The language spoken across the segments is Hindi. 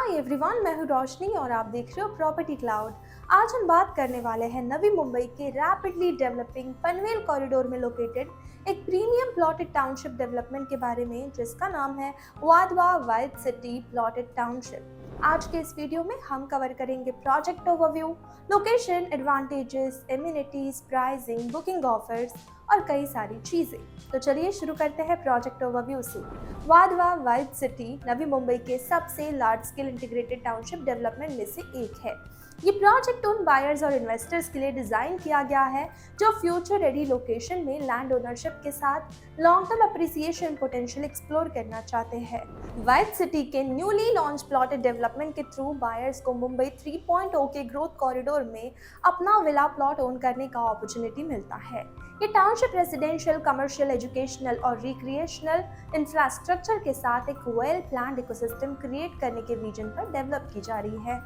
हाय एवरीवन, मैं हूँ रोशनी और आप देख रहे हो प्रॉपर्टी क्लाउड। आज हम बात करने वाले हैं नवी मुंबई के रैपिडली डेवलपिंग पनवेल कॉरिडोर में लोकेटेड एक प्रीमियम प्लॉटेड टाउनशिप डेवलपमेंट के बारे में, जिसका नाम है Wadhwa vibe city plotted township. आज के इस वीडियो में हम कवर करेंगे project overview, location, advantages, amenities, pricing, booking offers और कई सारी चीजें। तो चलिए शुरू करते हैं प्रोजेक्ट ओवरव्यू से। वाधवा वाइब सिटी नवी मुंबई के सबसे large scale integrated township development में से एक है। ये प्रोजेक्ट उन बायर्स और इन्वेस्टर्स के लिए डिजाइन किया गया है जो फ्यूचर रेडी लोकेशन में लैंड ओनरशिप के साथ long term appreciation potential explore करना चाहते हैं। वाइब सिटी के न्यूली लॉन्च प्लॉटेड डेवलपमेंट के थ्रू बायर्स को मुंबई 3.0 के ग्रोथ कॉरिडोर में अपना विला प्लॉट ओन करने का अपॉर्चुनिटी मिलता है। ये टाउनशिप रेजिडेंशियल, कमर्शियल, एजुकेशनल और रिक्रिएशनल इंफ्रास्ट्रक्चर के साथ एक वेल प्लान्ड इकोसिस्टम क्रिएट करने के विजन पर डेवलप की जा रही है।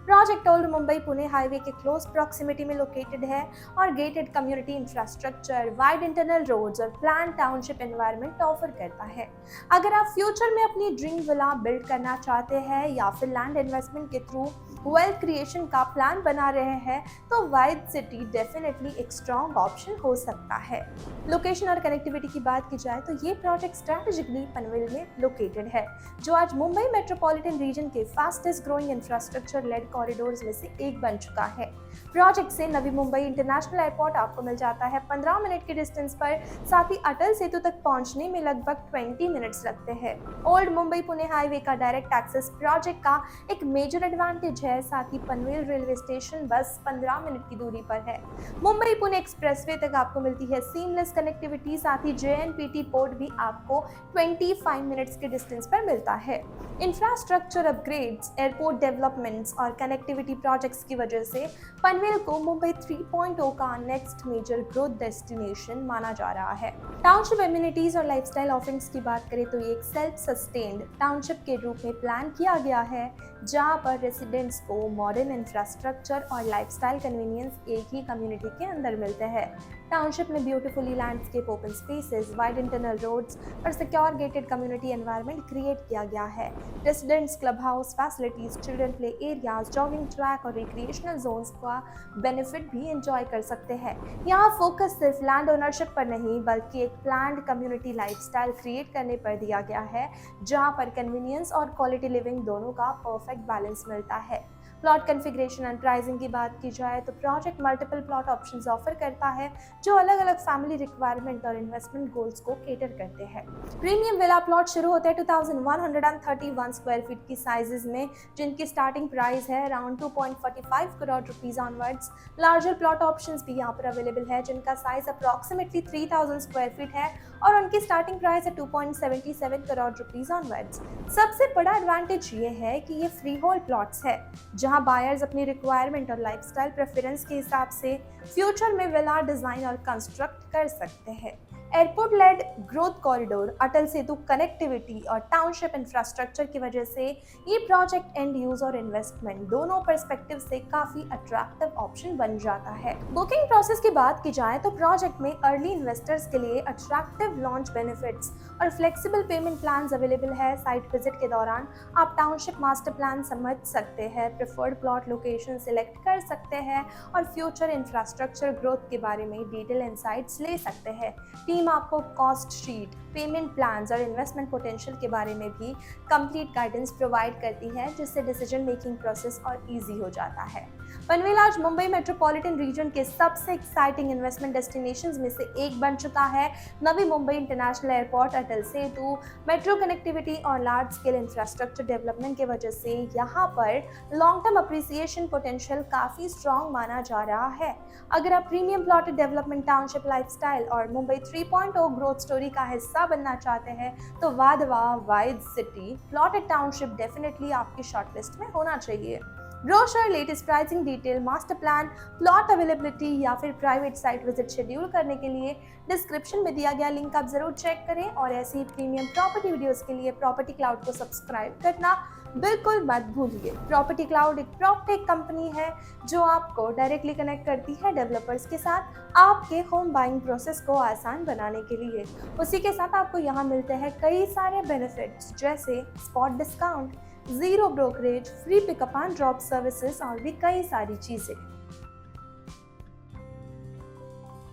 Project old Mumbai Pune highway के क्लोज प्रॉक्सिमिटी में लोकेटेड है और gated community infrastructure, wide internal roads और प्लान टाउनशिप एनवायरनमेंट ऑफर करता है। अगर आप फ्यूचर में अपनी ड्रीम विला बिल्ड करना चाहते हैं या फिर लैंड इन्वेस्टमेंट के थ्रू वेल्थ क्रिएशन का प्लान बना रहे हैं, तो वाइब सिटी डेफिनेटली एक स्ट्रॉन्ग ऑप्शन हो सकता है। लोकेशन और कनेक्टिविटी की बात की जाए तो ये प्रोजेक्ट स्ट्रैटेजिकली पनवेल में लोकेटेड है, जो आज मुंबई मेट्रोपॉलिटन रीजन के fastest growing infrastructure led corridors में से एक बन चुका है। प्रोजेक्ट से नवी मुंबई इंटरनेशनल एयरपोर्ट आपको मिल जाता है 15 मिनट के डिस्टेंस पर, साथ ही अटल सेतु तक पहुंचने में लगभग 20 मिनट्स लगते हैं। ओल्ड मुंबई पुणे हाईवे का डायरेक्ट एक्सेस प्रोजेक्ट का एक मेजर एडवांटेज है, साथ ही Panvel railway station bus 15 minute की दूरी पर है। मुंबई पुणे एक्सप्रेसवे तक आपको मिलती है सीमलेस कनेक्टिविटी, साथ ही JNPT पोर्ट भी आपको 25 मिनट्स के डिस्टेंस पर मिलता है। इंफ्रास्ट्रक्चर अपग्रेड्स, एयरपोर्ट डेवलपमेंट्स और कनेक्टिविटी प्रोजेक्ट्स की वजह से पनवेल को मुंबई 3.0 का नेक्स्ट मेजर ग्रोथ डेस्टिनेशन माना जा रहा है। टाउनशिप एमिनिटीज और लाइफस्टाइल ऑफरिंग्स की बात करें तो ये एक सेल्फ सस्टेन्ड टाउनशिप के रूप में प्लान किया गया है, जहां पर रेसिडेंट्स को मॉडर्न इंफ्रास्ट्रक्चर और लाइफस्टाइल कन्वीनियंस एक ही कम्युनिटी के अंदर मिलते हैं। टाउनशिप में beautifully landscape, open spaces, wide internal roads और secure gated community environment create किया गया है। Residents club house facilities, children play areas, jogging track और रिक्रिएशनल जोन्स का बेनिफिट भी एंजॉय कर सकते हैं। यहाँ फोकस सिर्फ लैंड ओनरशिप पर नहीं, बल्कि एक प्लान्ड कम्युनिटी लाइफस्टाइल क्रिएट करने पर दिया गया है, जहाँ पर कन्वीनियंस और क्वालिटी लिविंग दोनों का परफेक्ट बैलेंस मिलता है। प्लॉट कॉन्फ़िगरेशन एंड प्राइसिंग की बात की जाए तो project multiple plot options offer करता है, जो अलग अलग फैमिली रिक्वायरमेंट और इन्वेस्टमेंट गोल्स को केटर करते हैं। प्रीमियम विला प्लॉट शुरू होते हैं 2131 स्क्वायर फीट की साइजेस में, जिनकी स्टार्टिंग प्राइस है around 2.45 crore rupees onwards. Larger plot options भी यहाँ पर अवेलेबल है, जिनका साइज अप्रॉक्सीमेटली 3000 स्क्वायर फीट है और उनकी स्टार्टिंग प्राइस है 2.77 करोड़ रुपीज ऑनवर्ड्स। सबसे बड़ा एडवांटेज ये है कि ये फ्री होल्ड प्लॉट्स है, जहां बायर्स अपनी रिक्वायरमेंट और लाइफस्टाइल प्रेफरेंस के हिसाब से फ्यूचर में विला डिजाइन और कंस्ट्रक्ट कर सकते हैं। Airport led growth corridor, Atal Setu connectivity और टाउनशिप इंफ्रास्ट्रक्चर की वजह से ये प्रोजेक्ट एंड यूज और इन्वेस्टमेंट दोनों पर्सपेक्टिव से काफी अट्रैक्टिव ऑप्शन बन जाता है। बुकिंग प्रोसेस की बात की जाए तो प्रोजेक्ट में अर्ली इन्वेस्टर्स के लिए अट्रैक्टिव लॉन्च बेनिफिट्स और फ्लेक्सिबल पेमेंट प्लान्स अवेलेबल है। साइट विजिट के दौरान आप टाउनशिप मास्टर प्लान समझ सकते हैं, प्रेफर्ड प्लॉट लोकेशन सिलेक्ट कर सकते हैं और फ्यूचर इंफ्रास्ट्रक्चर ग्रोथ के बारे में डिटेल इंसाइट्स ले सकते हैं। टीम आपको कॉस्ट शीट, पेमेंट प्लान्स और इन्वेस्टमेंट पोटेंशियल के बारे में भी कंप्लीट गाइडेंस प्रोवाइड करती है, जिससे डिसीजन मेकिंग प्रोसेस और इजी हो जाता है। पनवेल आज मुंबई मेट्रोपॉलिटन रीजन के सबसे एक्साइटिंग इन्वेस्टमेंट डेस्टिनेशंस में से एक बन चुका है। Navi Mumbai international airport, Atal Setu, metro connectivity और लार्ज स्केल इंफ्रास्ट्रक्चर डेवलपमेंट के वजह से यहाँ पर लॉन्ग टर्म अप्रिसिएशन पोटेंशियल काफी स्ट्रॉन्ग माना जा रहा है। अगर आप premium plotted development, township lifestyle और मुंबई 3.0 ग्रोथ स्टोरी का हिस्सा बनना चाहते हैं, तो Wadhwa vibe city plotted township definitely आपकी शॉर्टलिस्ट में होना चाहिए। Brochure, latest pricing detail, master plan, plot availability या फिर प्राइवेट साइट विजिट शेड्यूल करने के लिए डिस्क्रिप्शन में दिया गया लिंक आप जरूर चेक करें और ऐसी ही प्रीमियम प्रॉपर्टी वीडियोस के लिए प्रॉपर्टी क्लाउड को सब्सक्राइब करना बिल्कुल मत भूलिए। प्रॉपर्टी क्लाउड एक प्रॉपटेक कंपनी है जो आपको डायरेक्टली कनेक्ट करती है डेवलपर्स के साथ आपके होम बाइंग प्रोसेस को आसान बनाने के लिए। उसी के साथ आपको यहाँ मिलते हैं कई सारे बेनिफिट्स, जैसे spot discount, zero brokerage, free pickup and drop services और भी कई सारी चीज़ें।